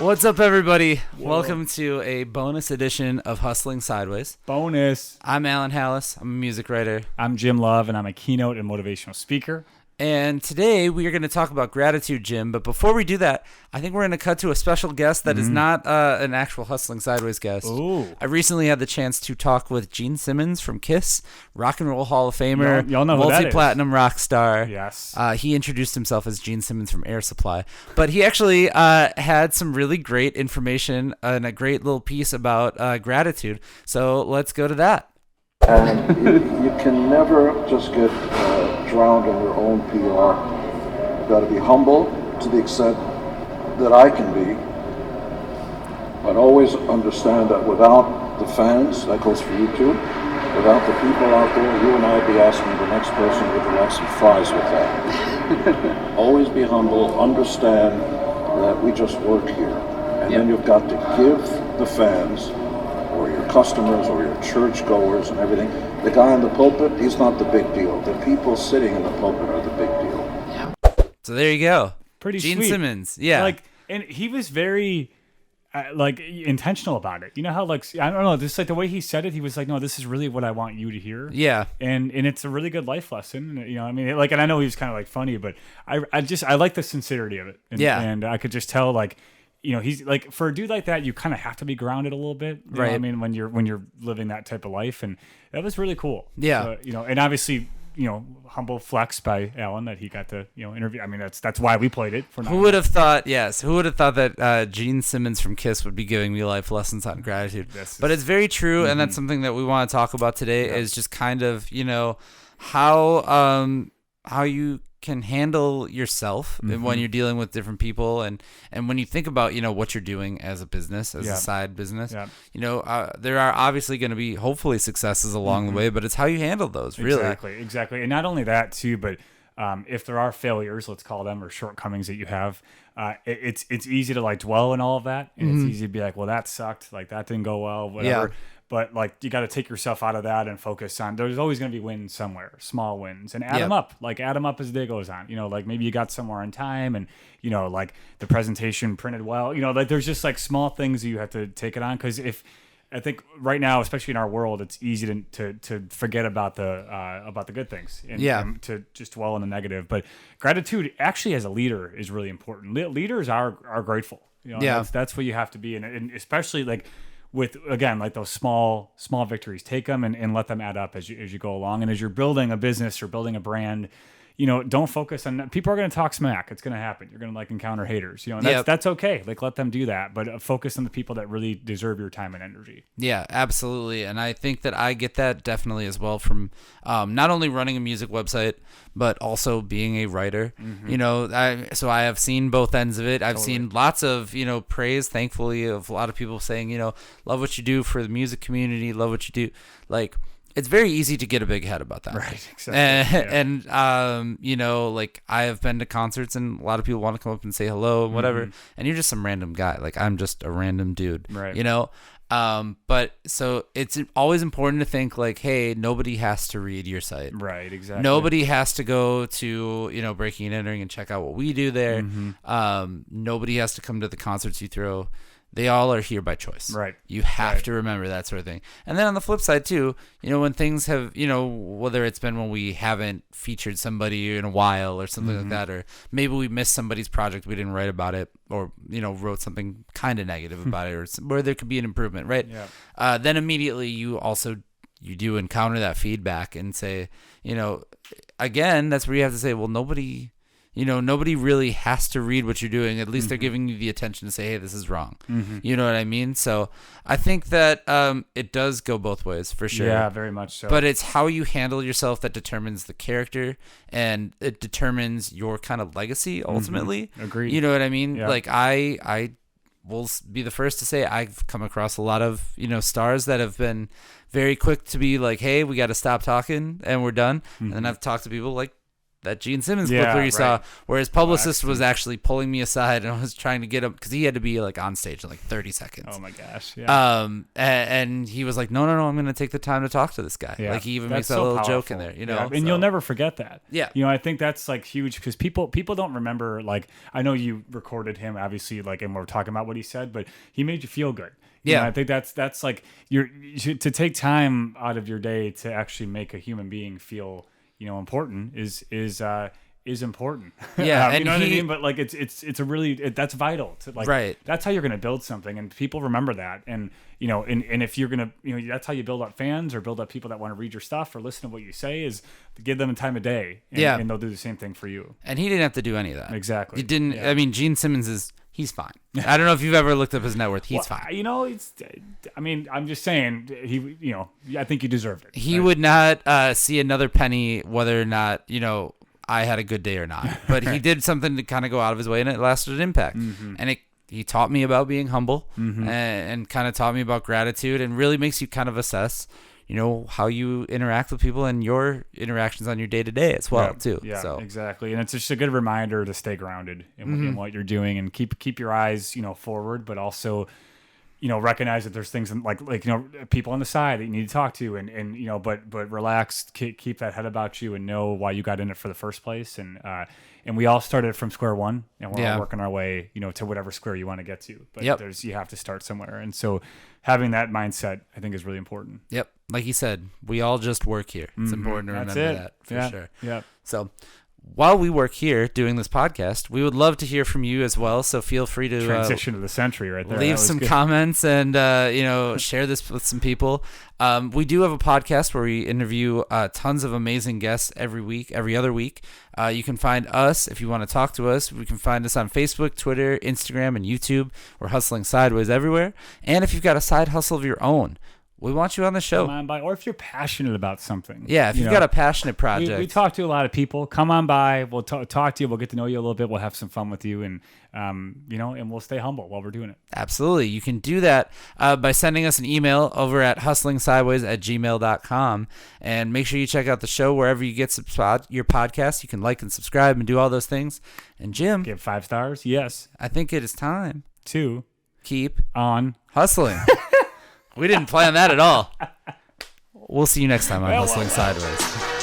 What's up, everybody? Whoa. Welcome to a bonus edition of Hustling Sideways. Bonus. I'm Alan Halas. I'm a music writer. I'm Jim Love, and I'm a keynote and motivational speaker. And today we are going to talk about gratitude, Jim. But before we do that, I think we're going to cut to a special guest that is not an actual Hustling Sideways guest. Ooh. I recently had the chance to talk with Gene Simmons from Kiss, Rock and Roll Hall of Famer, y'all know who that is. Multi-platinum rock star. Yes. He introduced himself as Gene Simmons from Air Supply. But he actually had some really great information and a great little piece about gratitude. So let's go to that. And you can never just get drowned in your own PR. You've got to be humble to the extent that I can be, but always understand that without the fans, that goes for you too, without the people out there, you and I'd be asking the next person would you like some fries with that. Always be humble, understand that we just work here. And then you've got to give the fans or your customers or your churchgoers and everything. The guy in the pulpit, he's not the big deal. The people sitting in the pulpit are the big deal. So there you go. Pretty Gene sweet. Simmons. Yeah. And he was very intentional about it. You know how I don't know, just like the way he said it, he was like, no, this is really what I want you to hear. Yeah. And it's a really good life lesson. You know, I mean, and I know he was kind of funny, but I like the sincerity of it. And, yeah. And I could just tell he's like, for a dude like that, you kind of have to be grounded a little bit. You right. know what I mean, when you're living that type of life, and that was really cool. Yeah. And obviously, humble flex by Alan that he got to, interview. I mean, that's why we played it. Who would have thought? Yes. Who would have thought that Gene Simmons from Kiss would be giving me life lessons on gratitude? But it's very true, and that's something that we want to talk about today. Is just kind of how you can handle yourself when you're dealing with different people, and when you think about what you're doing as a business, as a side business. There are obviously going to be hopefully successes along the way, but it's how you handle those, really. Exactly. And not only that too, but if there are failures, let's call them, or shortcomings that you have, it's easy to dwell in all of that, and it's easy to be like, well, that sucked, that didn't go well, whatever. But you got to take yourself out of that and focus on, there's always going to be wins somewhere, small wins, and add them up. Add them up as the day goes on. Maybe you got somewhere on time, and the presentation printed well. There's just small things that you have to take it on, because I think right now, especially in our world, it's easy to forget about the good things and to just dwell on the negative. But gratitude, actually, as a leader, is really important. Leaders are grateful. That's what you have to be, and especially with, again, those small victories, take them and let them add up as you go along. And as you're building a business or building a brand, don't focus on, people are going to talk smack. It's going to happen. You're going to encounter haters, and that's okay. Let them do that, but focus on the people that really deserve your time and energy. Yeah, absolutely. And I think that I get that definitely as well from not only running a music website, but also being a writer. So I have seen both ends of it. I've seen lots of, praise, thankfully, of a lot of people saying, love what you do for the music community, love what you do. It's very easy to get a big head about that. Right, exactly. And I have been to concerts, and a lot of people want to come up and say hello and whatever, and you're just some random guy. I'm just a random dude, right. But so it's always important to think hey, nobody has to read your site. Right, exactly. Nobody has to go to, Breaking and Entering and check out what we do there. Nobody has to come to the concerts you throw. They all are here by choice. Right. You have to remember that sort of thing. And then on the flip side too, when things have, whether it's been when we haven't featured somebody in a while or something like that, or maybe we missed somebody's project, we didn't write about it, or, wrote something kind of negative about it, or where there could be an improvement, right? Yeah. Then immediately you do encounter that feedback and say, again, that's where you have to say, well, nobody really has to read what you're doing. At least they're giving you the attention to say, hey, this is wrong. You know what I mean? So I think that it does go both ways, for sure. Yeah, very much so. But it's how you handle yourself that determines the character, and it determines your kind of legacy, ultimately. Agreed. You know what I mean? Yeah. I will be the first to say I've come across a lot of, stars that have been very quick to be like, hey, we got to stop talking and we're done. And then I've talked to people that Gene Simmons clip where you saw, where his publicist was actually pulling me aside and was trying to get him, because he had to be like on stage in like 30 seconds. Oh my gosh. Yeah. And he was like, no, I'm going to take the time to talk to this guy. Yeah. Like he even That's makes that so little powerful. joke in there, you know. Yeah. And you'll never forget that. Yeah. You know, I think that's like huge, because people don't remember, like, I know you recorded him obviously, like, and we're talking about what he said, but he made you feel good. You know, I think that's like to take time out of your day to actually make a human being feel, you know, important is important. Yeah, you and know what I mean? But like it's a really that's vital to, like, right. That's how you're going to build something, and people remember that. And you know, and if you're gonna, you know, that's how you build up fans or build up people that want to read your stuff or listen to what you say, is to give them a time of day. And, and they'll do the same thing for you. And he didn't have to do any of that. Exactly. He didn't. Yeah. I mean, Gene Simmons he's fine. I don't know if you've ever looked up his net worth. He's fine. You know, I mean, I'm just saying, you know, I think he deserved it. He would not see another penny whether or not, you know, I had a good day or not. But he did something to kind of go out of his way, and it lasted an impact. Mm-hmm. And he taught me about being humble, and kind of taught me about gratitude, and really makes you kind of assess, you know, how you interact with people and your interactions on your day to day as well, too. Yeah, so. Exactly. And it's just a good reminder to stay grounded in what you're doing, and keep your eyes, you know, forward, but also, you know, recognize that there's things like, you know, people on the side that you need to talk to, and you know, but relax, keep that head about you, and know why you got in it for the first place. And we all started from square one, and we're all working our way, you know, to whatever square you want to get to. But you have to start somewhere. And so having that mindset, I think, is really important. Yep. Like you said, we all just work here. It's important to remember that for sure. Yeah. So while we work here doing this podcast, we would love to hear from you as well. So feel free to transition of the century right there. Leave some comments and, you know, share this with some people. We do have a podcast where we interview tons of amazing guests every other week. You can find us if you want to talk to us. We can find us on Facebook, Twitter, Instagram, and YouTube. We're hustling sideways everywhere. And if you've got a side hustle of your own, we want you on the show. Come on by, or if you're passionate about something. Yeah, if you've got a passionate project. We talk to a lot of people. Come on by. We'll talk to you. We'll get to know you a little bit. We'll have some fun with you, and you know, and we'll stay humble while we're doing it. Absolutely. You can do that by sending us an email over at hustlingsideways@gmail.com. And make sure you check out the show wherever you get your podcast. You can like and subscribe and do all those things. And Jim, give 5 stars. Yes. I think it is time to keep on hustling. We didn't plan that at all. We'll see you next time on Hustling Sideways.